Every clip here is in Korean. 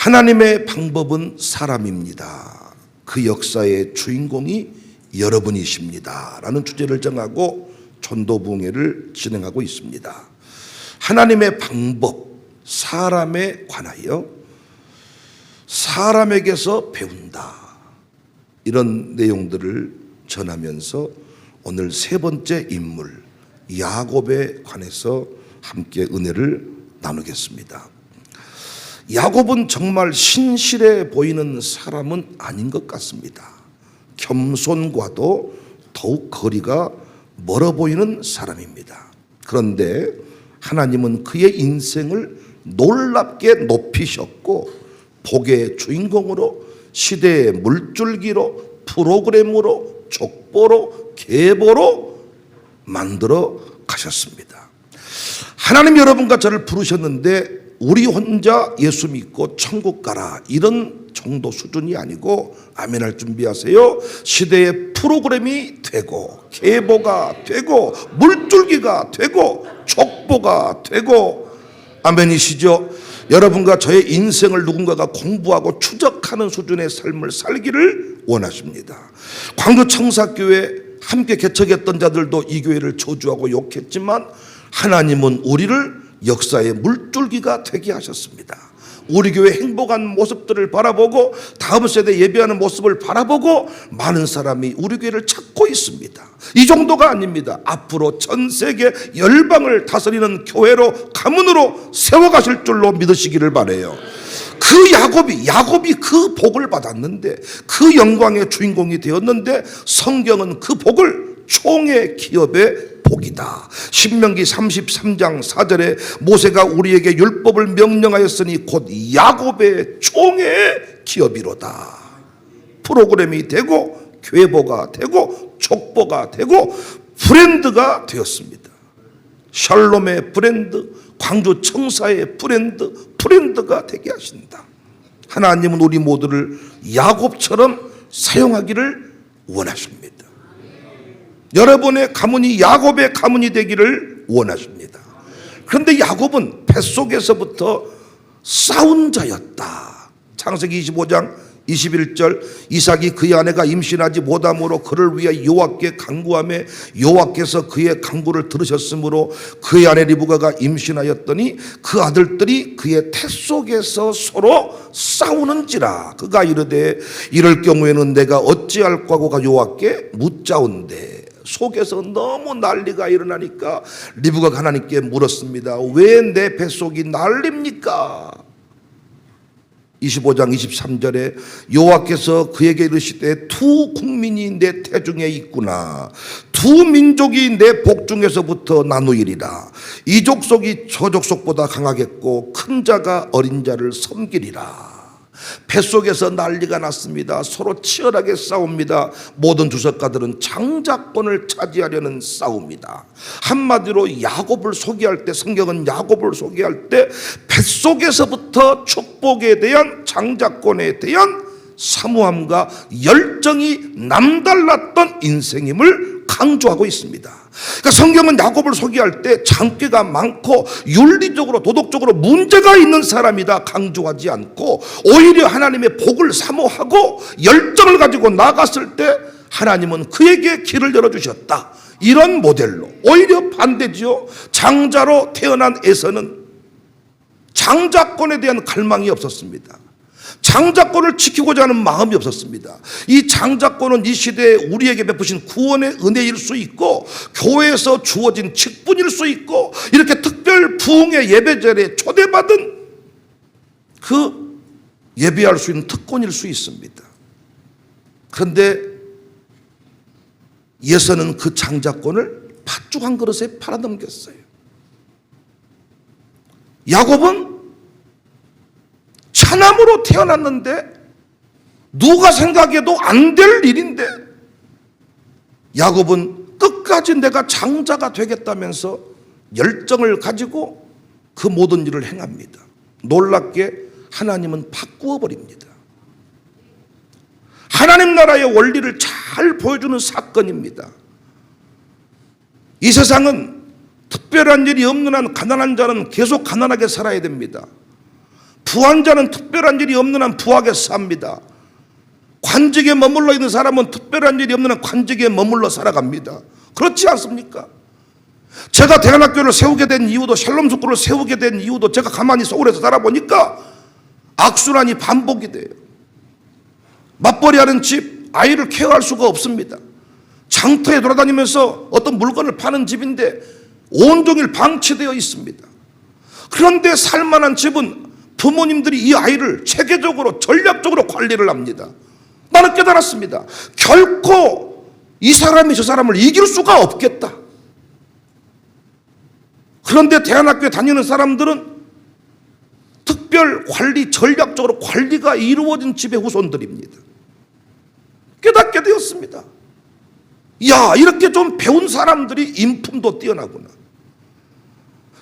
하나님의 방법은 사람입니다. 그 역사의 주인공이 여러분이십니다. 라는 주제를 정하고 전도부흥회를 진행하고 있습니다. 하나님의 방법, 사람에 관하여 사람에게서 배운다. 이런 내용들을 전하면서 오늘 세 번째 인물 야곱에 관해서 함께 은혜를 나누겠습니다. 야곱은 정말 신실해 보이는 사람은 아닌 것 같습니다. 겸손과도 더욱 거리가 멀어 보이는 사람입니다. 그런데 하나님은 그의 인생을 놀랍게 높이셨고 복의 주인공으로, 시대의 물줄기로, 프로그램으로, 족보로, 계보로 만들어 가셨습니다. 하나님 여러분과 저를 부르셨는데 우리 혼자 예수 믿고 천국 가라 이런 정도 수준이 아니고, 아멘할 준비하세요. 시대의 프로그램이 되고, 계보가 되고, 물줄기가 되고, 족보가 되고, 아멘이시죠? 여러분과 저의 인생을 누군가가 공부하고 추적하는 수준의 삶을 살기를 원하십니다. 광주청사교회 함께 개척했던 자들도 이 교회를 저주하고 욕했지만 하나님은 우리를 역사의 물줄기가 되게 하셨습니다. 우리 교회 행복한 모습들을 바라보고 다음 세대 예배하는 모습을 바라보고 많은 사람이 우리 교회를 찾고 있습니다. 이 정도가 아닙니다. 앞으로 전 세계 열방을 다스리는 교회로, 가문으로 세워가실 줄로 믿으시기를 바라요. 그 야곱이 그 복을 받았는데, 그 영광의 주인공이 되었는데, 성경은 그 복을 총의 기업의 복이다. 신명기 33장 4절에 모세가 우리에게 율법을 명령하였으니 곧 야곱의 총의 기업이로다. 프로그램이 되고, 계보가 되고, 족보가 되고, 브랜드가 되었습니다. 샬롬의 브랜드, 광주 청사의 브랜드가 되게 하신다. 하나님은 우리 모두를 야곱처럼 사용하기를 원하십니다. 여러분의 가문이 야곱의 가문이 되기를 원하십니다. 그런데 야곱은 뱃속에서부터 싸운 자였다. 창세기 25장 21절, 이삭이 그의 아내가 임신하지 못함으로 그를 위해 여호와께 간구하며 여호와께서 그의 간구를 들으셨으므로 그의 아내 리브가가 임신하였더니 그 아들들이 그의 태 속에서 서로 싸우는지라. 그가 이르되 이럴 경우에는 내가 어찌할까 하고 여호와께 묻자온대. 속에서 너무 난리가 일어나니까 리브가가 하나님께 물었습니다. 왜 내 뱃속이 난립니까? 25장 23절에 여호와께서 그에게 이르시되 두 국민이 내 태중에 있구나. 두 민족이 내 복중에서부터 나누이리라. 이 족속이 저 족속보다 강하겠고 큰 자가 어린 자를 섬기리라. 뱃속에서 난리가 났습니다. 서로 치열하게 싸웁니다. 모든 주석가들은 장자권을 차지하려는 싸움이다. 한마디로 야곱을 소개할 때, 성경은 야곱을 소개할 때 뱃속에서부터 축복에 대한, 장자권에 대한 사모함과 열정이 남달랐던 인생임을 강조하고 있습니다. 그러니까 성경은 야곱을 소개할 때 장깨가 많고 윤리적으로, 도덕적으로 문제가 있는 사람이다 강조하지 않고, 오히려 하나님의 복을 사모하고 열정을 가지고 나갔을 때 하나님은 그에게 길을 열어주셨다. 이런 모델로. 오히려 반대지요. 장자로 태어난 에서는 장자권에 대한 갈망이 없었습니다. 장자권을 지키고자 하는 마음이 없었습니다. 이 장자권은 이 시대에 우리에게 베푸신 구원의 은혜일 수 있고, 교회에서 주어진 직분일 수 있고, 이렇게 특별 부흥의 예배자리에 초대받은 그 예배할 수 있는 특권일 수 있습니다. 그런데 예서는 그 장자권을 팥죽 한 그릇에 팔아넘겼어요. 야곱은 차남으로 태어났는데 누가 생각해도 안 될 일인데 야곱은 끝까지 내가 장자가 되겠다면서 열정을 가지고 그 모든 일을 행합니다. 놀랍게 하나님은 바꾸어 버립니다. 하나님 나라의 원리를 잘 보여주는 사건입니다. 이 세상은 특별한 일이 없는 한 가난한 자는 계속 가난하게 살아야 됩니다. 부한 자는 특별한 일이 없는 한 부하게 삽니다. 관직에 머물러 있는 사람은 특별한 일이 없는 한 관직에 머물러 살아갑니다. 그렇지 않습니까? 제가 대안학교를 세우게 된 이유도, 샬롬 스쿨을 세우게 된 이유도 제가 가만히 서울에서 살아보니까 악순환이 반복이 돼요. 맞벌이하는 집, 아이를 케어할 수가 없습니다. 장터에 돌아다니면서 어떤 물건을 파는 집인데 온종일 방치되어 있습니다. 그런데 살만한 집은 부모님들이 이 아이를 체계적으로 전략적으로 관리를 합니다. 나는 깨달았습니다. 결코 이 사람이 저 사람을 이길 수가 없겠다. 그런데 대안학교에 다니는 사람들은 특별 관리, 전략적으로 관리가 이루어진 집의 후손들입니다. 깨닫게 되었습니다. 야, 이렇게 좀 배운 사람들이 인품도 뛰어나구나.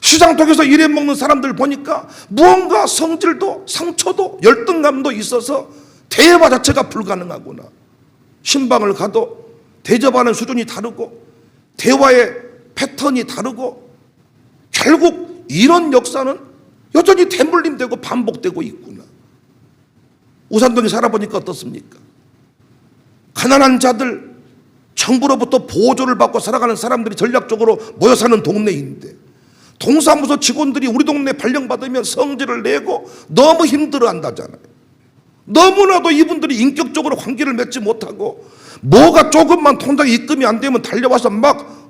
시장통에서 일해먹는 사람들 보니까 무언가 성질도 상처도 열등감도 있어서 대화 자체가 불가능하구나. 신방을 가도 대접하는 수준이 다르고 대화의 패턴이 다르고 결국 이런 역사는 여전히 대물림되고 반복되고 있구나. 우산동에 살아보니까 어떻습니까? 가난한 자들, 정부로부터 보조를 받고 살아가는 사람들이 전략적으로 모여 사는 동네인데 동사무소 직원들이 우리 동네 발령받으면 성질을 내고 너무 힘들어한다잖아요. 너무나도 이분들이 인격적으로 관계를 맺지 못하고 뭐가 조금만 통장에 입금이 안 되면 달려와서 막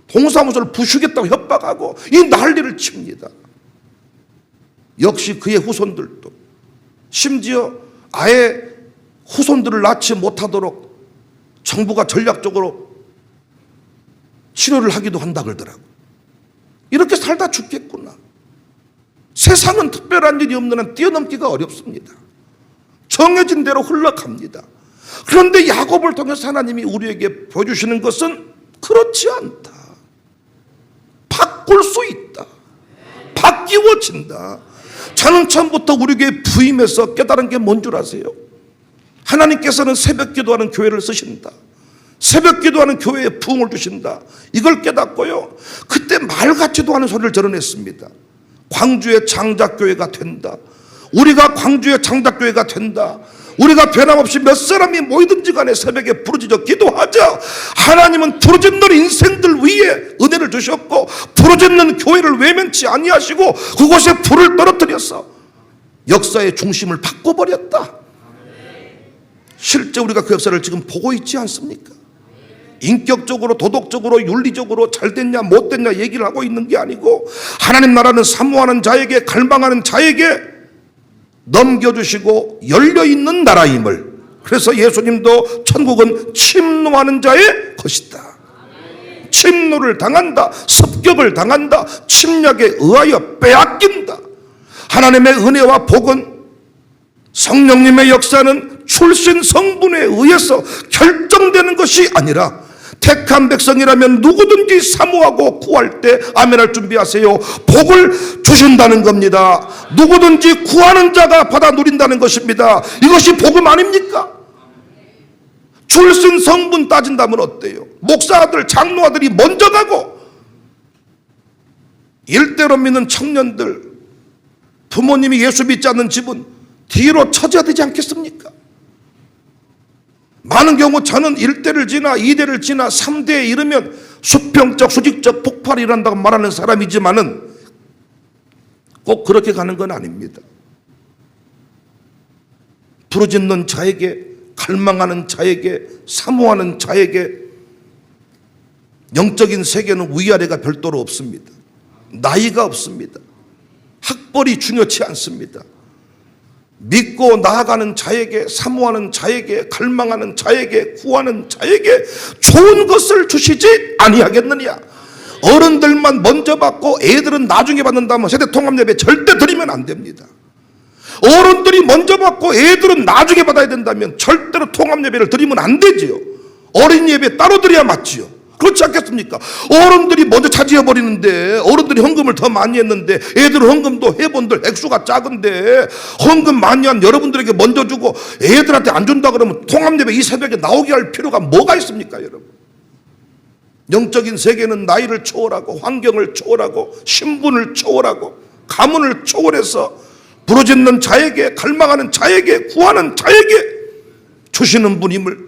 동사무소를 부수겠다고 협박하고 이 난리를 칩니다. 역시 그의 후손들도 심지어 아예 후손들을 낳지 못하도록 정부가 전략적으로 치료를 하기도 한다 그러더라고요. 이렇게 살다 죽겠구나. 세상은 특별한 일이 없는 한 뛰어넘기가 어렵습니다. 정해진 대로 흘러갑니다. 그런데 야곱을 통해서 하나님이 우리에게 보여주시는 것은 그렇지 않다. 바꿀 수 있다. 바뀌어진다. 저는 처음부터 우리에게 부임해서 깨달은 게 뭔 줄 아세요? 하나님께서는 새벽 기도하는 교회를 쓰신다. 새벽 기도하는 교회에 부흥을 주신다. 이걸 깨닫고요. 그때 말 같지도 않은 소리를 드러냈습니다. 광주의 장작교회가 된다. 우리가 광주의 장작교회가 된다. 우리가 변함없이 몇 사람이 모이든지 간에 새벽에 부르짖어 기도하자. 하나님은 부르짖는 인생들 위에 은혜를 주셨고 부르짖는 교회를 외면치 아니하시고 그곳에 불을 떨어뜨려서 역사의 중심을 바꿔버렸다. 실제 우리가 그 역사를 지금 보고 있지 않습니까? 인격적으로 도덕적으로 윤리적으로 잘됐냐 못됐냐 얘기를 하고 있는 게 아니고 하나님 나라는 사모하는 자에게 갈망하는 자에게 넘겨주시고 열려있는 나라임을, 그래서 예수님도 천국은 침노하는 자의 것이다. 침노를 당한다. 습격을 당한다. 침략에 의하여 빼앗긴다. 하나님의 은혜와 복은, 성령님의 역사는 출신 성분에 의해서 결정되는 것이 아니라 택한 백성이라면 누구든지 사모하고 구할 때 아멘할 준비하세요. 복을 주신다는 겁니다. 누구든지 구하는 자가 받아 누린다는 것입니다. 이것이 복음 아닙니까? 출신 성분 따진다면 어때요? 목사들, 장로아들이 먼저 가고 일대로 믿는 청년들, 부모님이 예수 믿지 않는 집은 뒤로 처져야 되지 않겠습니까? 많은 경우 저는 1대를 지나 2대를 지나 3대에 이르면 수평적 수직적 폭발이 일어난다고 말하는 사람이지만은 꼭 그렇게 가는 건 아닙니다. 부르짖는 자에게, 갈망하는 자에게, 사모하는 자에게 영적인 세계는 위아래가 별도로 없습니다. 나이가 없습니다. 학벌이 중요치 않습니다. 믿고 나아가는 자에게, 사모하는 자에게, 갈망하는 자에게, 구하는 자에게 좋은 것을 주시지 아니하겠느냐. 어른들만 먼저 받고 애들은 나중에 받는다면 세대 통합예배 절대 드리면 안 됩니다. 어른들이 먼저 받고 애들은 나중에 받아야 된다면 절대로 통합예배를 드리면 안 되지요. 어린 예배 따로 드려야 맞지요. 그렇지 않겠습니까? 어른들이 먼저 차지해버리는데, 어른들이 헌금을 더 많이 했는데 애들은 헌금도 회본들 액수가 작은데 헌금 많이 한 여러분들에게 먼저 주고 애들한테 안 준다 그러면 통합예배 이 새벽에 나오게 할 필요가 뭐가 있습니까, 여러분? 영적인 세계는 나이를 초월하고 환경을 초월하고 신분을 초월하고 가문을 초월해서 부르짖는 자에게, 갈망하는 자에게, 구하는 자에게 주시는 분임을,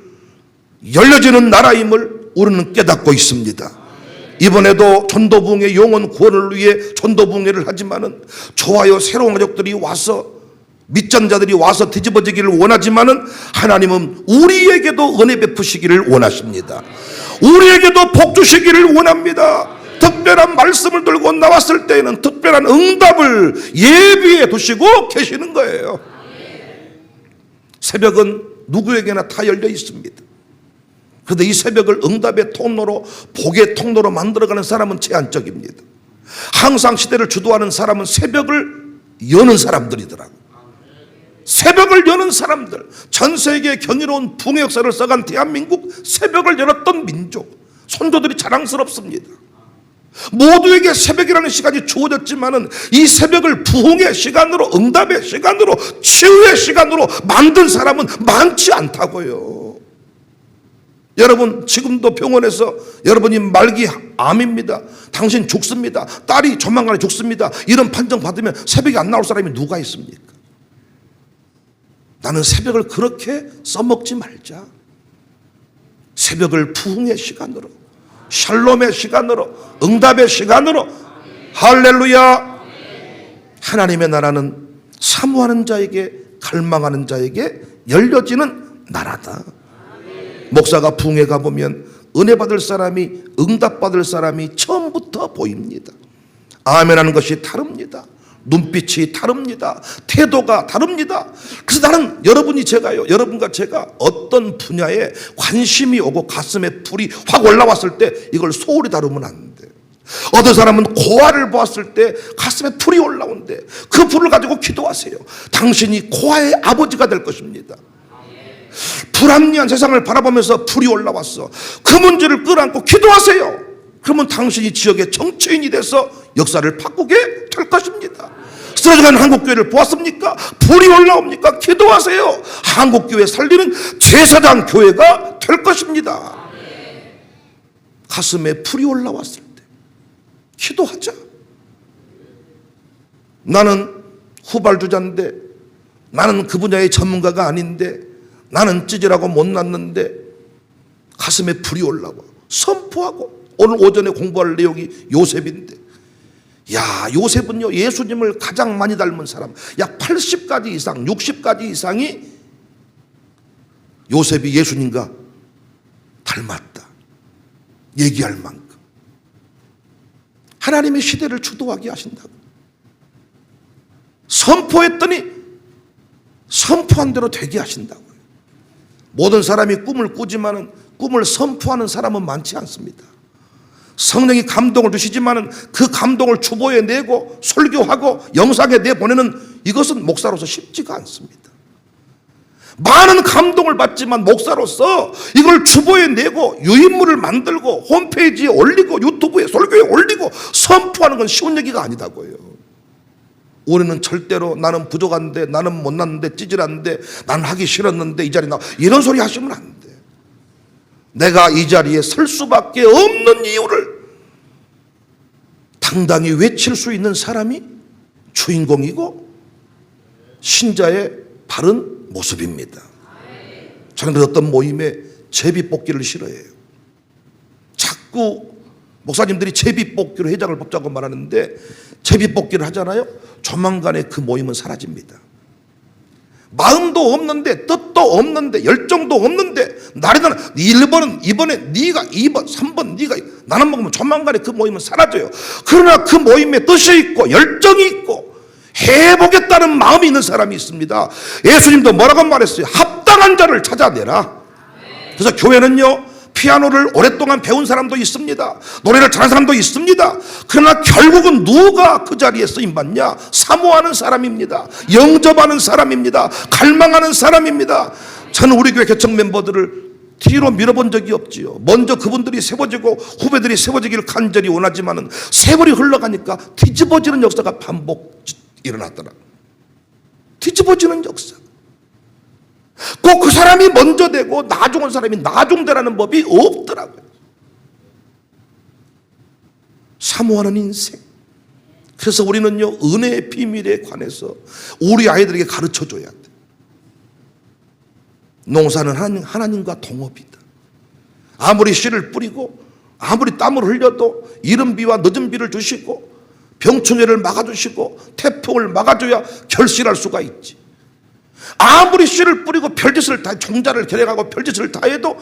열려지는 나라임을 우리는 깨닫고 있습니다. 이번에도 전도부흥회 영혼 구원을 위해 전도부흥회를 하지만은 좋아요, 새로운 가족들이 와서, 밑전자들이 와서 뒤집어지기를 원하지만은 하나님은 우리에게도 은혜 베푸시기를 원하십니다. 우리에게도 복 주시기를 원합니다. 특별한 말씀을 들고 나왔을 때에는 특별한 응답을 예비해 두시고 계시는 거예요. 새벽은 누구에게나 다 열려 있습니다. 그런데 이 새벽을 응답의 통로로, 복의 통로로 만들어가는 사람은 제한적입니다. 항상 시대를 주도하는 사람은 새벽을 여는 사람들이더라고요. 새벽을 여는 사람들, 전 세계의 경이로운 붕의 역사를 써간 대한민국, 새벽을 열었던 민족, 선조들이 자랑스럽습니다. 모두에게 새벽이라는 시간이 주어졌지만은 이 새벽을 부흥의 시간으로, 응답의 시간으로, 치유의 시간으로 만든 사람은 많지 않다고요. 여러분, 지금도 병원에서 여러분이 말기 암입니다, 당신 죽습니다, 딸이 조만간에 죽습니다, 이런 판정 받으면 새벽에 안 나올 사람이 누가 있습니까? 나는 새벽을 그렇게 써먹지 말자. 새벽을 부흥의 시간으로, 샬롬의 시간으로, 응답의 시간으로, 할렐루야. 하나님의 나라는 사모하는 자에게, 갈망하는 자에게 열려지는 나라다. 목사가 부흥회 가보면 은혜 받을 사람이, 응답 받을 사람이 처음부터 보입니다. 아멘하는 것이 다릅니다. 눈빛이 다릅니다. 태도가 다릅니다. 그래서 나는, 여러분이, 제가요, 여러분과 제가 어떤 분야에 관심이 오고 가슴에 불이 확 올라왔을 때 이걸 소홀히 다루면 안 돼. 어떤 사람은 고아를 보았을 때 가슴에 불이 올라온대. 그 불을 가지고 기도하세요. 당신이 고아의 아버지가 될 것입니다. 불합리한 세상을 바라보면서 불이 올라왔어. 그 문제를 끌어안고 기도하세요. 그러면 당신이 지역의 정치인이 돼서 역사를 바꾸게 될 것입니다. 쓰러져가는 한국교회를 보았습니까? 불이 올라옵니까? 기도하세요. 한국교회 살리는 제사장 교회가 될 것입니다. 가슴에 불이 올라왔을 때 기도하자. 나는 후발주자인데, 나는 그 분야의 전문가가 아닌데, 나는 찌질하고 못났는데 가슴에 불이 올라와 선포하고, 오늘 오전에 공부할 내용이 요셉인데, 야, 요셉은요, 예수님을 가장 많이 닮은 사람, 약 80가지 이상, 60가지 이상이 요셉이 예수님과 닮았다 얘기할 만큼 하나님의 시대를 주도하게 하신다고 선포했더니 선포한 대로 되게 하신다고요. 모든 사람이 꿈을 꾸지만은 꿈을 선포하는 사람은 많지 않습니다. 성령이 감동을 주시지만은 그 감동을 주보에 내고 설교하고 영상에 내보내는 이것은 목사로서 쉽지가 않습니다. 많은 감동을 받지만 목사로서 이걸 주보에 내고 유인물을 만들고 홈페이지에 올리고 유튜브에 설교에 올리고 선포하는 건 쉬운 얘기가 아니다고요. 우리는 절대로 나는 부족한데, 나는 못났는데, 찌질한데, 나는 하기 싫었는데 이 자리에 나, 이런 소리 하시면 안 돼. 내가 이 자리에 설 수밖에 없는 이유를 당당히 외칠 수 있는 사람이 주인공이고 신자의 바른 모습입니다. 저는 어떤 모임에 제비뽑기를 싫어해요. 자꾸 목사님들이 제비뽑기로 회장을 뽑자고 말하는데, 제비뽑기를 하잖아요. 조만간에 그 모임은 사라집니다. 마음도 없는데, 뜻도 없는데, 열정도 없는데, 나리는 1번은 이번에 네가 2번 3번 네가, 나는 먹으면 조만간에 그 모임은 사라져요. 그러나 그 모임에 뜻이 있고 열정이 있고 해보겠다는 마음이 있는 사람이 있습니다. 예수님도 뭐라고 말했어요? 합당한 자를 찾아내라. 그래서 교회는요, 피아노를 오랫동안 배운 사람도 있습니다. 노래를 잘하는 사람도 있습니다. 그러나 결국은 누가 그 자리에 쓰임받냐? 사모하는 사람입니다. 영접하는 사람입니다. 갈망하는 사람입니다. 저는 우리 교회 개척 멤버들을 뒤로 밀어본 적이 없지요. 먼저 그분들이 세워지고 후배들이 세워지기를 간절히 원하지만은 세월이 흘러가니까 뒤집어지는 역사가 반복 일어났더라. 뒤집어지는 역사. 꼭 그 사람이 먼저 되고 나중 온 사람이 나중되라는 법이 없더라고요. 사모하는 인생. 그래서 우리는요, 은혜의 비밀에 관해서 우리 아이들에게 가르쳐 줘야 돼. 농사는 하나님과 동업이다. 아무리 씨를 뿌리고 아무리 땀을 흘려도 이른 비와 늦은 비를 주시고 병충해를 막아주시고 태풍을 막아줘야 결실할 수가 있지. 아무리 씨를 뿌리고 별짓을 다, 종자를 겨냥하고 별짓을 다 해도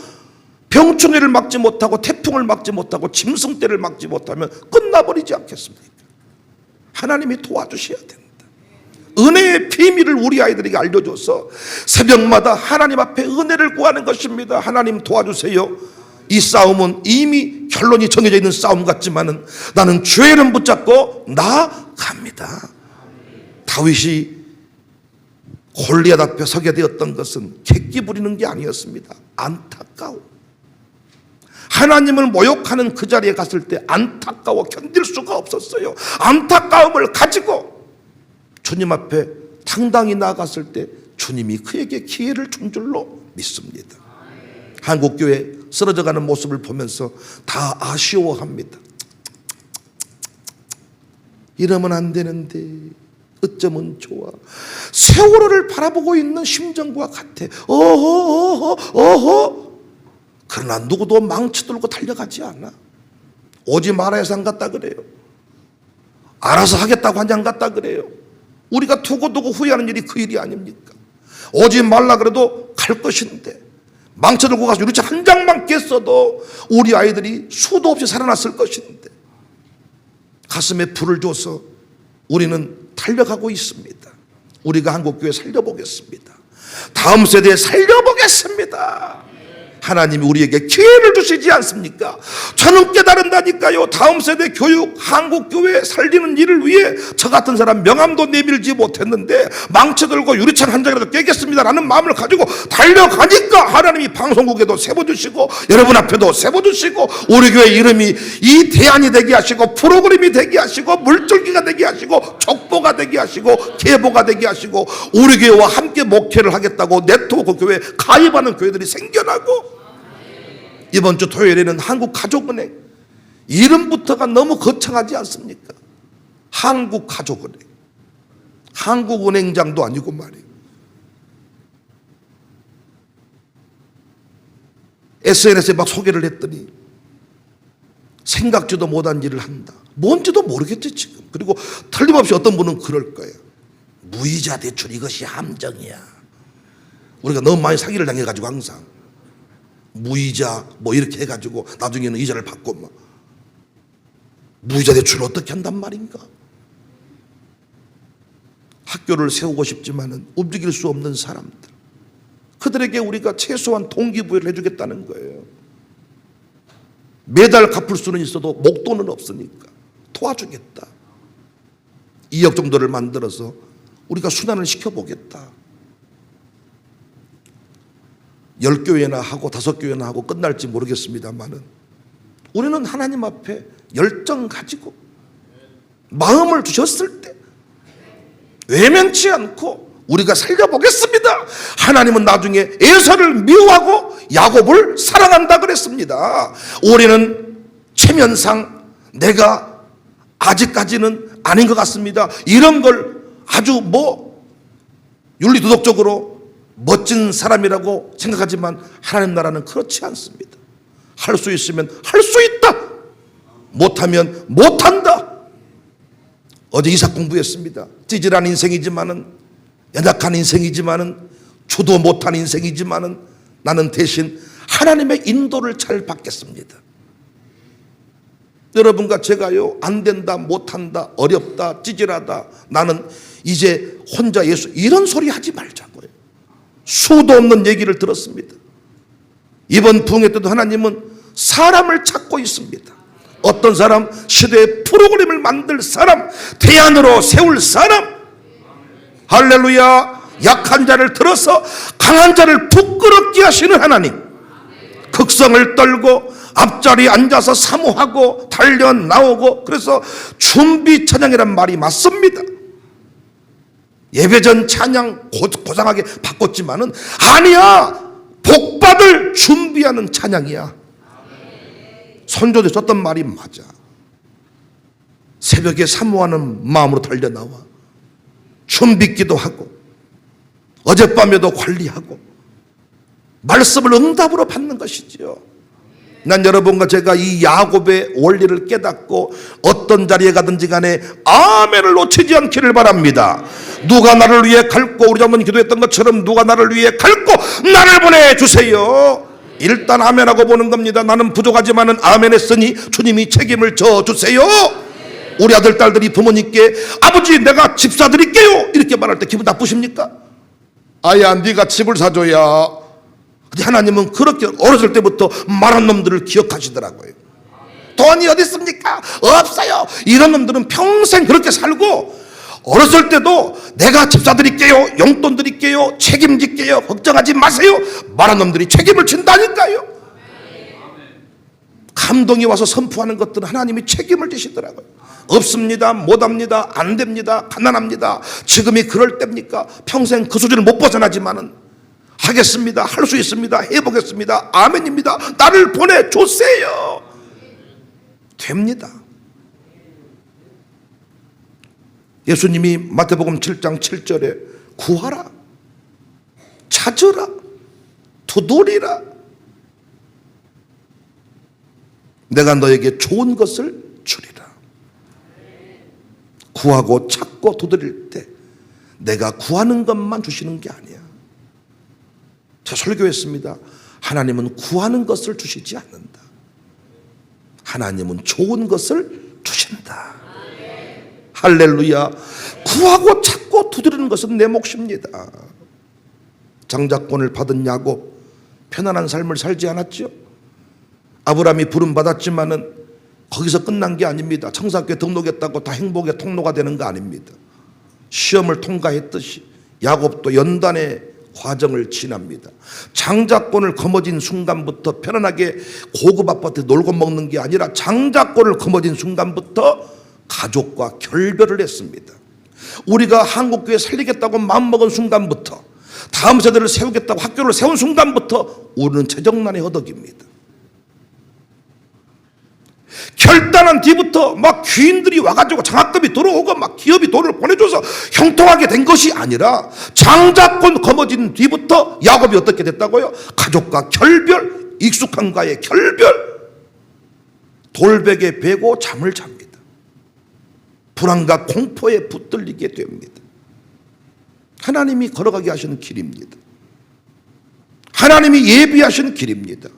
병충해를 막지 못하고 태풍을 막지 못하고 짐승떼를 막지 못하면 끝나버리지 않겠습니까? 하나님이 도와주셔야 된다. 은혜의 비밀을 우리 아이들에게 알려줘서 새벽마다 하나님 앞에 은혜를 구하는 것입니다. 하나님 도와주세요. 이 싸움은 이미 결론이 정해져 있는 싸움 같지만은 나는 주의 이름 붙잡고 나아갑니다. 다윗이 골리앗 앞에 서게 되었던 것은 객기 부리는 게 아니었습니다. 안타까워. 하나님을 모욕하는 그 자리에 갔을 때 안타까워 견딜 수가 없었어요. 안타까움을 가지고 주님 앞에 당당히 나아갔을 때 주님이 그에게 기회를 준 줄로 믿습니다. 한국교회 쓰러져가는 모습을 보면서 다 아쉬워합니다. 이러면 안 되는데 어쩌면 좋아. 세월호를 바라보고 있는 심정과 같아. 어허. 그러나 누구도 망치 들고 달려가지 않아. 오지 말아야 산 같다 그래요. 알아서 하겠다고 한장 같다 그래요. 우리가 두고두고 후회하는 일이 그 일이 아닙니까? 오지 말라 그래도 갈 것인데 망치 들고 가서 유리창 한 장만 깼어도 우리 아이들이 수도 없이 살아났을 것인데 가슴에 불을 줘서 우리는 달려가고 있습니다. 우리가 한국교회 살려보겠습니다. 다음 세대에 살려보겠습니다. 하나님이 우리에게 기회를 주시지 않습니까? 저는 깨달은다니까요. 다음 세대 교육, 한국교회 살리는 일을 위해 저 같은 사람 명함도 내밀지 못했는데 망치 들고 유리창 한 장이라도 깨겠습니다라는 마음을 가지고 달려가니까 하나님이 방송국에도 세워주시고 여러분 앞에도 세워주시고 우리 교회 이름이 이 대안이 되게 하시고 프로그램이 되게 하시고 물줄기가 되게 하시고 족보가 되게 하시고 계보가 되게 하시고 우리 교회와 함께 목회를 하겠다고 네트워크 교회에 가입하는 교회들이 생겨나고 이번 주 토요일에는 한국가족은행 이름부터가 너무 거창하지 않습니까? 한국가족은행 한국은행장도 아니고 말이에요. SNS에 막 소개를 했더니 생각지도 못한 일을 한다. 뭔지도 모르겠지 지금. 그리고 틀림없이 어떤 분은 그럴 거예요. 무이자 대출 이것이 함정이야. 우리가 너무 많이 사기를 당해가지고 항상 무이자 뭐 이렇게 해가지고 나중에는 이자를 받고 막 무이자 대출을 어떻게 한단 말인가? 학교를 세우고 싶지만은 움직일 수 없는 사람들, 그들에게 우리가 최소한 동기부여를 해주겠다는 거예요. 매달 갚을 수는 있어도 목돈은 없으니까 도와주겠다. 2억 정도를 만들어서 우리가 순환을 시켜보겠다. 10교회나 하고 5교회나 하고 끝날지 모르겠습니다만은 우리는 하나님 앞에 열정 가지고 마음을 주셨을 때 외면치 않고 우리가 살려보겠습니다. 하나님은 나중에 에서를 미워하고 야곱을 사랑한다 그랬습니다. 우리는 체면상 내가 아직까지는 아닌 것 같습니다. 이런 걸 아주 윤리도덕적으로 멋진 사람이라고 생각하지만 하나님 나라는 그렇지 않습니다. 할 수 있으면 할 수 있다. 못하면 못한다. 어제 이삭 공부했습니다. 찌질한 인생이지만은 연약한 인생이지만은 주도 못한 인생이지만은 나는 대신 하나님의 인도를 잘 받겠습니다. 여러분과 제가요, 안 된다, 못한다, 어렵다, 찌질하다, 나는 이제 혼자 예수, 이런 소리 하지 말자고요. 수도 없는 얘기를 들었습니다. 이번 부흥회 때도 하나님은 사람을 찾고 있습니다. 어떤 사람? 시대의 프로그램을 만들 사람, 대안으로 세울 사람. 할렐루야. 약한 자를 들어서 강한 자를 부끄럽게 하시는 하나님. 극성을 떨고 앞자리에 앉아서 사모하고 달려 나오고, 그래서 준비 찬양이란 말이 맞습니다. 예배전 찬양 고상하게 바꿨지만은 아니야, 복받을 준비하는 찬양이야. 선조들 썼던 말이 맞아. 새벽에 사모하는 마음으로 달려나와 춤빚기도 하고 어젯밤에도 관리하고 말씀을 응답으로 받는 것이지요. 난 여러분과 제가 이 야곱의 원리를 깨닫고 어떤 자리에 가든지 간에 아멘을 놓치지 않기를 바랍니다. 누가 나를 위해 갈고, 우리 한번 기도했던 것처럼 누가 나를 위해 갈고 나를 보내주세요. 일단 아멘하고 보는 겁니다. 나는 부족하지만은 아멘했으니 주님이 책임을 져주세요. 우리 아들 딸들이 부모님께 아버지 내가 집 사드릴게요 이렇게 말할 때 기분 나쁘십니까? 아야 네가 집을 사줘야. 근데 하나님은 그렇게 어렸을 때부터 말한 놈들을 기억하시더라고요. 돈이 어디 있습니까? 없어요. 이런 놈들은 평생 그렇게 살고 어렸을 때도 내가 집 사드릴게요, 용돈 드릴게요, 책임질게요, 걱정하지 마세요. 말한 놈들이 책임을 진다니까요. 감동이 와서 선포하는 것들은 하나님이 책임을 지시더라고요. 없습니다, 못합니다, 안 됩니다, 가난합니다, 지금이 그럴 때입니까? 평생 그 수준을 못 벗어나지만은 하겠습니다, 할 수 있습니다, 해보겠습니다, 아멘입니다, 나를 보내주세요. 됩니다. 예수님이 마태복음 7장 7절에 구하라, 찾으라, 두드리라, 내가 너에게 좋은 것을 주리라. 구하고 찾고 두드릴 때 내가 구하는 것만 주시는 게 아니야. 제가 설교했습니다. 하나님은 구하는 것을 주시지 않는다. 하나님은 좋은 것을 주신다. 할렐루야. 구하고 찾고 두드리는 것은 내 몫입니다. 장자권을 받은 야곱 편안한 삶을 살지 않았죠. 아브라함이 부름 받았지만은 거기서 끝난 게 아닙니다. 청사교에 등록했다고 다 행복의 통로가 되는 거 아닙니다. 시험을 통과했듯이 야곱도 연단의 과정을 지납니다. 장자권을 거머쥔 순간부터 편안하게 고급 아파트에 놀고 먹는 게 아니라 장자권을 거머쥔 순간부터 가족과 결별을 했습니다. 우리가 한국교회 살리겠다고 마음먹은 순간부터, 다음 세대를 세우겠다고 학교를 세운 순간부터 우리는 최정난의 허덕입니다. 결단한 뒤부터 막 귀인들이 와가지고 장학금이 들어오고 막 기업이 돈을 보내줘서 형통하게 된 것이 아니라 장자권 거머쥔 뒤부터 야곱이 어떻게 됐다고요? 가족과 결별, 익숙한과의 결별, 돌베개 베고 잠을 잡니다. 불안과 공포에 붙들리게 됩니다. 하나님이 걸어가게 하시는 길입니다. 하나님이 예비하신 길입니다.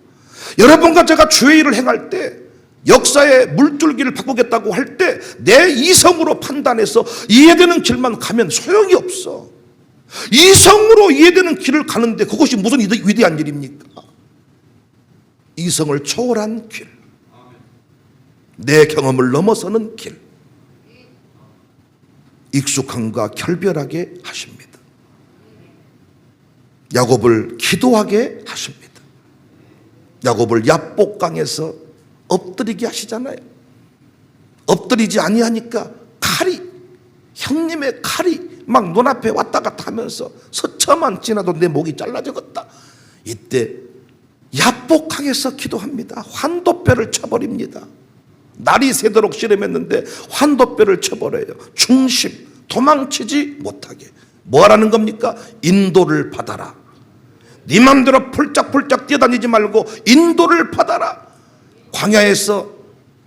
여러분과 제가 주의 일을 행할 때, 역사의 물줄기를 바꾸겠다고 할 때 내 이성으로 판단해서 이해되는 길만 가면 소용이 없어. 이성으로 이해되는 길을 가는데 그것이 무슨 위대한 일입니까? 이성을 초월한 길, 내 경험을 넘어서는 길, 익숙함과 결별하게 하십니다. 야곱을 기도하게 하십니다. 야곱을 야복강에서 엎드리게 하시잖아요. 엎드리지 아니하니까 칼이, 형님의 칼이 막 눈앞에 왔다 갔다 하면서 서처만 지나도 내 목이 잘라졌다. 이때 야복강에서 기도합니다. 환도뼈를 쳐버립니다. 날이 새도록 씨름했는데 환도뼈를 쳐버려요. 중심, 도망치지 못하게. 뭐 하라는 겁니까? 인도를 받아라. 네 맘대로 폴짝폴짝 뛰어다니지 말고 인도를 받아라. 광야에서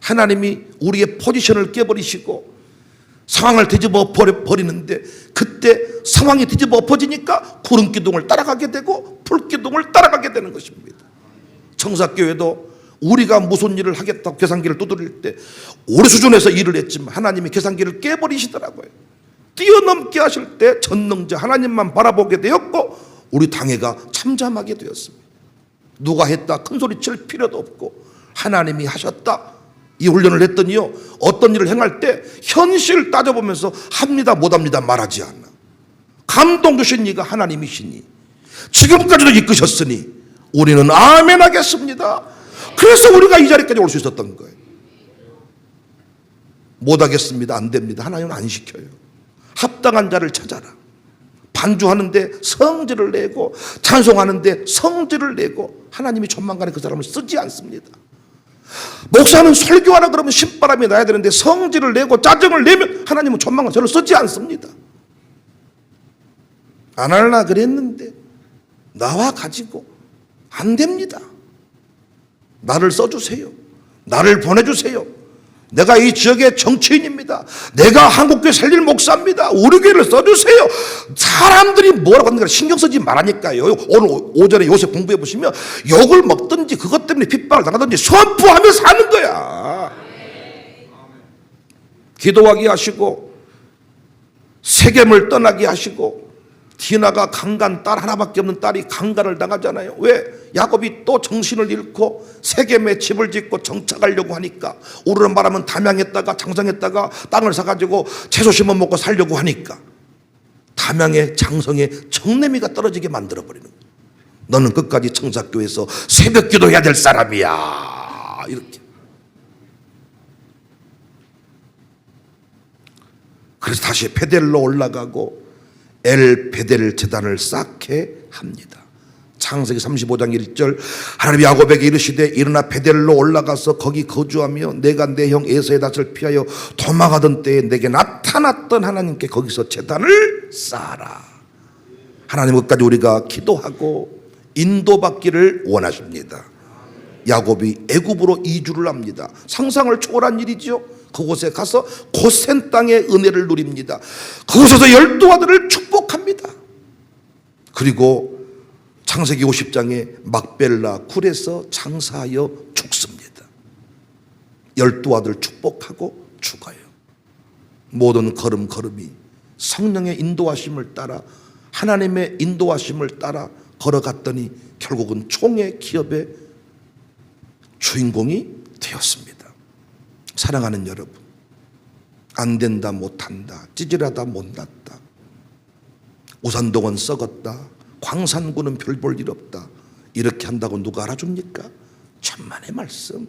하나님이 우리의 포지션을 깨버리시고 상황을 뒤집어 버리는데, 그때 상황이 뒤집어 엎어지니까 구름기둥을 따라가게 되고 불기둥을 따라가게 되는 것입니다. 청사교회도 우리가 무슨 일을 하겠다고 계산기를 두드릴 때 우리 수준에서 일을 했지만 하나님이 계산기를 깨버리시더라고요. 뛰어넘게 하실 때 전능자 하나님만 바라보게 되었고 우리 당회가 참잠하게 되었습니다. 누가 했다 큰 소리 칠 필요도 없고 하나님이 하셨다, 이 훈련을 했더니요, 어떤 일을 행할 때 현실 따져보면서 합니다 못합니다 말하지 않아. 감동 주신 이가 하나님이시니 지금까지도 이끄셨으니 우리는 아멘 하겠습니다. 그래서 우리가 이 자리까지 올 수 있었던 거예요. 못하겠습니다, 안 됩니다, 하나님은 안 시켜요. 합당한 자를 찾아라. 반주하는데 성질을 내고 찬송하는데 성질을 내고 하나님이 조만간에 그 사람을 쓰지 않습니다. 목사는 설교하라 그러면 신바람이 나야 되는데 성질을 내고 짜증을 내면 하나님은 조만간 저를 쓰지 않습니다. 안 하려나 그랬는데 나와 가지고 안 됩니다. 나를 써주세요. 나를 보내주세요. 내가 이 지역의 정치인입니다. 내가 한국교회 살릴 목사입니다. 우리 교회를 써주세요. 사람들이 뭐라고 하는 걸 신경 쓰지 말라니까요. 오늘 오전에 요새 공부해 보시면 욕을 먹든지 그것 때문에 핍박을 당하든지 선포하며 사는 거야. 기도하게 하시고 세겜을 떠나게 하시고 디나가 강간 딸 하나밖에 없는 딸이 강간을 당하잖아요. 왜? 야곱이 또 정신을 잃고 세겜에 집을 짓고 정착하려고 하니까, 우리는 말하면 담양했다가 장성했다가 땅을 사가지고 채소 심어 먹고 살려고 하니까 담양의 장성에 정내미가 떨어지게 만들어버리는 거예요. 너는 끝까지 청사교회에서 새벽 기도해야 될 사람이야, 이렇게. 그래서 다시 베델로 올라가고 엘 베델 제단을 쌓게 합니다. 창세기 35장 1절, 하나님이 야곱에게 이르시되 일어나 베델로 올라가서 거기 거주하며 내가 내 형 에서의 낯을 피하여 도망하던 때에 내게 나타났던 하나님께 거기서 제단을 쌓아라. 하나님 끝까지 우리가 기도하고 인도받기를 원하십니다. 야곱이 애굽으로 이주를 합니다. 상상을 초월한 일이죠. 그곳에 가서 고센 땅의 은혜를 누립니다. 그곳에서 12 아들을 축복합니다. 그리고 창세기 50장에 막벨라 굴에서 장사하여 죽습니다. 12 아들 축복하고 죽어요. 모든 걸음걸음이 성령의 인도하심을 따라, 하나님의 인도하심을 따라 걸어갔더니 결국은 총의 기업의 주인공이 되었습니다. 사랑하는 여러분, 안 된다, 못한다, 찌질하다, 못났다, 우산동은 썩었다, 광산군은 별 볼 일 없다, 이렇게 한다고 누가 알아줍니까? 천만의 말씀.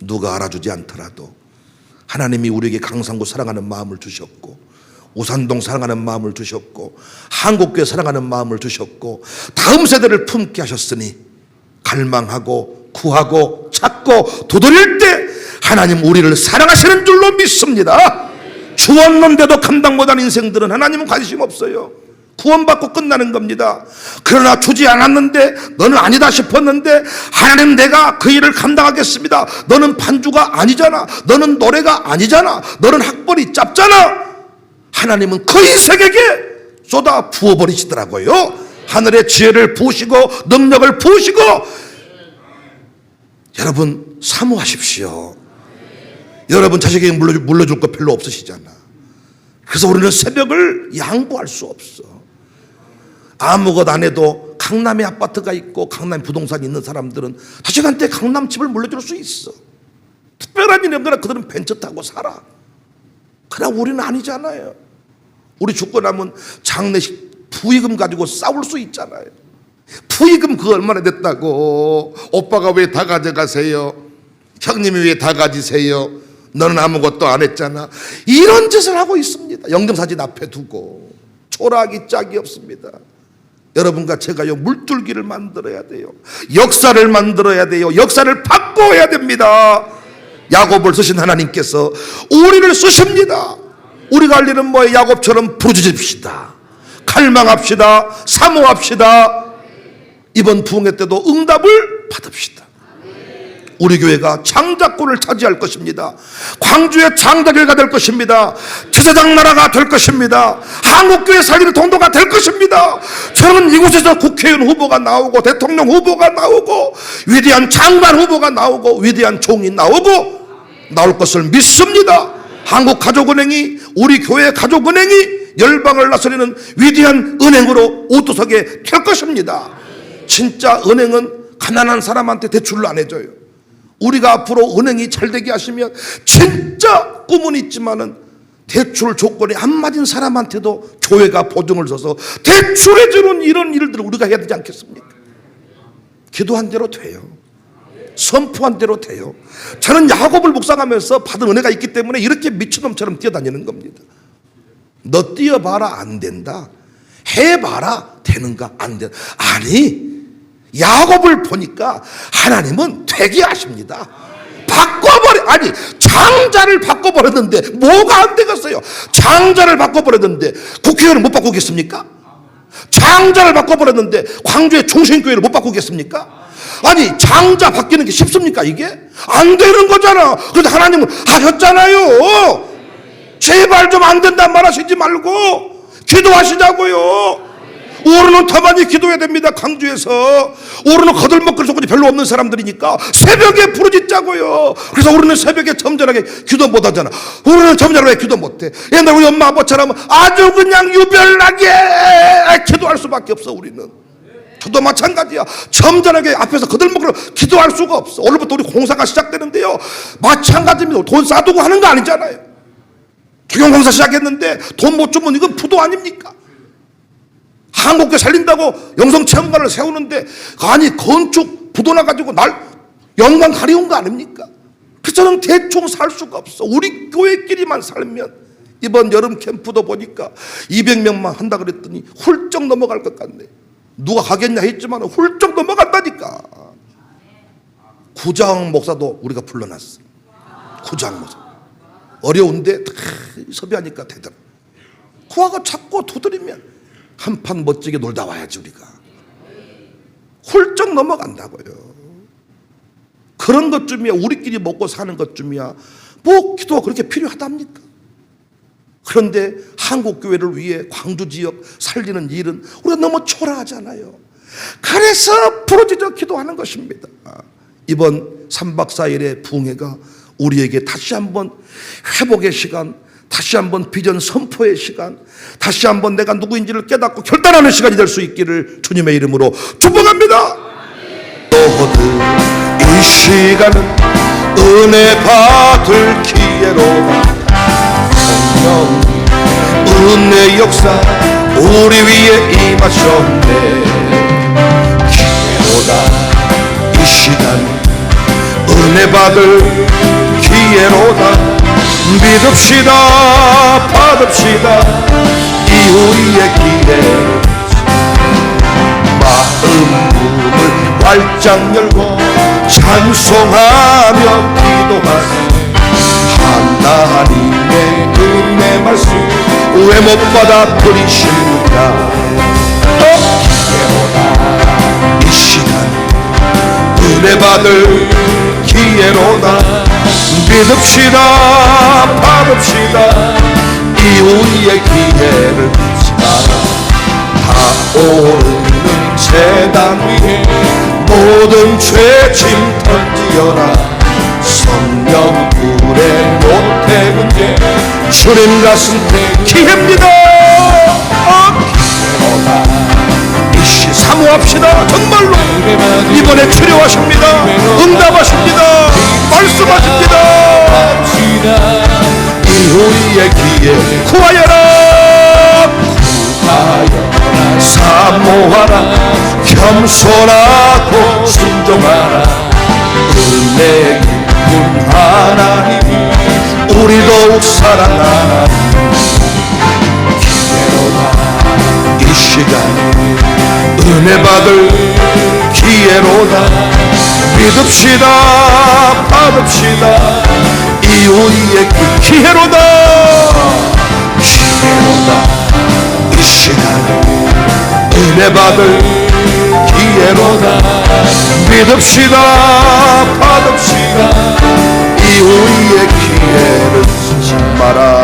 누가 알아주지 않더라도 하나님이 우리에게 강산구 사랑하는 마음을 주셨고, 우산동 사랑하는 마음을 주셨고, 한국교회 사랑하는 마음을 주셨고, 다음 세대를 품게 하셨으니 갈망하고 구하고 찾고 두드릴 때 하나님 우리를 사랑하시는 줄로 믿습니다. 주었는데도 감당 못한 인생들은 하나님은 관심 없어요. 구원받고 끝나는 겁니다. 그러나 주지 않았는데, 너는 아니다 싶었는데, 하나님 내가 그 일을 감당하겠습니다. 너는 반주가 아니잖아, 너는 노래가 아니잖아, 너는 학벌이 짧잖아. 하나님은 그 인생에게 쏟아 부어버리시더라고요. 하늘의 지혜를 부으시고 능력을 부으시고. 여러분 사모하십시오. 여러분 자식에게 물려줄 거 별로 없으시잖아. 그래서 우리는 새벽을 양보할 수 없어. 아무것도 안 해도 강남에 아파트가 있고 강남에 부동산이 있는 사람들은 자식한테 강남 집을 물려줄 수 있어. 특별한 일이 없거나 그들은 벤츠 타고 살아. 그러나 우리는 아니잖아요. 우리 죽고 나면 장례식 부의금 가지고 싸울 수 있잖아요. 부의금 그거 얼마나 됐다고. 오빠가 왜 다 가져가세요? 형님이 왜 다 가지세요? 너는 아무것도 안 했잖아. 이런 짓을 하고 있습니다. 영정사진 앞에 두고. 초라하기 짝이 없습니다. 여러분과 제가요, 물줄기를 만들어야 돼요. 역사를 만들어야 돼요. 역사를 바꿔야 됩니다. 야곱을 쓰신 하나님께서 우리를 쓰십니다. 우리가 할 일은 뭐예요? 야곱처럼 부르짖읍시다. 갈망합시다. 사모합시다. 이번 부흥회 때도 응답을 받읍시다. 우리 교회가 장자권을 차지할 것입니다. 광주의 장자교회가 될 것입니다. 제사장 나라가 될 것입니다. 한국교회 살리는 통도가 될 것입니다. 저는 이곳에서 국회의원 후보가 나오고 대통령 후보가 나오고 위대한 장관 후보가 나오고 위대한 종이 나오고 나올 것을 믿습니다. 한국가족은행이, 우리 교회 가족은행이 열방을 나서리는 위대한 은행으로 우두서게 될 것입니다. 진짜 은행은 가난한 사람한테 대출을 안 해줘요. 우리가 앞으로 은행이 잘 되게 하시면 진짜 꿈은 있지만은 대출 조건이 안 맞은 사람한테도 교회가 보증을 서서 대출해주는 이런 일들을 우리가 해야 되지 않겠습니까? 기도한 대로 돼요. 선포한 대로 돼요. 저는 야곱을 묵상하면서 받은 은혜가 있기 때문에 이렇게 미친놈처럼 뛰어다니는 겁니다. 너 뛰어봐라 안 된다, 해봐라 되는가 안 된다. 아니, 야곱을 보니까 하나님은 되게 하십니다. 아니 장자를 바꿔버렸는데 뭐가 안 되겠어요? 장자를 바꿔버렸는데 국회의원을 못 바꾸겠습니까? 장자를 바꿔버렸는데 광주의 중심교회를 못 바꾸겠습니까? 아니 장자 바뀌는 게 쉽습니까? 이게 안 되는 거잖아. 그런데 하나님은 하셨잖아요. 제발 좀 안 된단 말 하시지 말고 기도하시자고요. 오르는 더 많이 기도해야 됩니다. 광주에서 오르는 거들먹거릴 조건이 별로 없는 사람들이니까 새벽에 부르짖자고요. 그래서 우리는 새벽에 점잖하게 기도 못하잖아. 우리는 점잖하게 기도 못해. 옛날 우리 엄마 아빠처럼 아주 그냥 유별나게 기도할 수밖에 없어. 우리는 저도 마찬가지야. 점잖하게 앞에서 거들먹거려 기도할 수가 없어. 오늘부터 우리 공사가 시작되는데요, 마찬가지입니다. 돈 싸두고 하는 거 아니잖아요. 주경공사 시작했는데 돈 못 주면 이건 부도 아닙니까? 한국교 살린다고 영성체험관을 세우는데 아니 건축 부도나 가지고 날 영광 가려운 거 아닙니까? 그래서 저는 대충 살 수가 없어. 우리 교회끼리만 살면 이번 여름 캠프도 보니까 200명만 한다 그랬더니 훌쩍 넘어갈 것 같네. 누가 가겠냐 했지만 훌쩍 넘어간다니까. 구장 목사도 우리가 불러놨어. 구장 목사 어려운데 다 섭외하니까 되더라. 구하고 찾고 두드리면 한판 멋지게 놀다 와야지. 우리가 훌쩍 넘어간다고요. 그런 것쯤이야. 우리끼리 먹고 사는 것쯤이야. 뭐 기도가 그렇게 필요하답니까? 그런데 한국교회를 위해 광주 지역 살리는 일은 우리가 너무 초라하잖아요. 그래서 부르짖어 기도하는 것입니다. 이번 3박 4일의 부흥회가 우리에게 다시 한번 회복의 시간, 다시 한번 비전 선포의 시간, 다시 한번 내가 누구인지를 깨닫고 결단하는 시간이 될 수 있기를 주님의 이름으로 축복합니다. 이 시간은 은혜 받을 기회로다. 성령 은혜 역사 우리 위에 임하셨네. 기회로다. 이 시간 은혜 받을 기회로다. 믿읍시다. 받읍시다. 이 우리의 기회. 마음 문을 활짝 열고 찬송하며 기도하세. 하나님의 은혜 말씀 왜 못 받아 버리십니까? 기회로다. 이 시간 은혜 받을 기회로다. 믿읍시다. 받읍시다. 이 우리의 기회를 잊지 마라. 타오르는 재단 위에 모든 죄짐 던지어라. 성령 불의 못해 문제 주님 가슴에 기회입니다. 기회로다. 이시 사모합시다. 정말로 이번에 치료하십니다. 응답하십니다. 말씀하십니다. 이 우리의 기회 구하여라. 사모하라. 겸손하고 순종하라. 은혜 깊은 하나님 우리 더욱 사랑하라. 기회로다. 이 시간 은혜 받을 기회로다. 믿읍시다. 받읍시다. 이 우리의 기회로다. 기회로다. 이 시간 은혜 받을 기회로다. 믿읍시다. 받읍시다. 이 우리의 기회를 잊지 마라.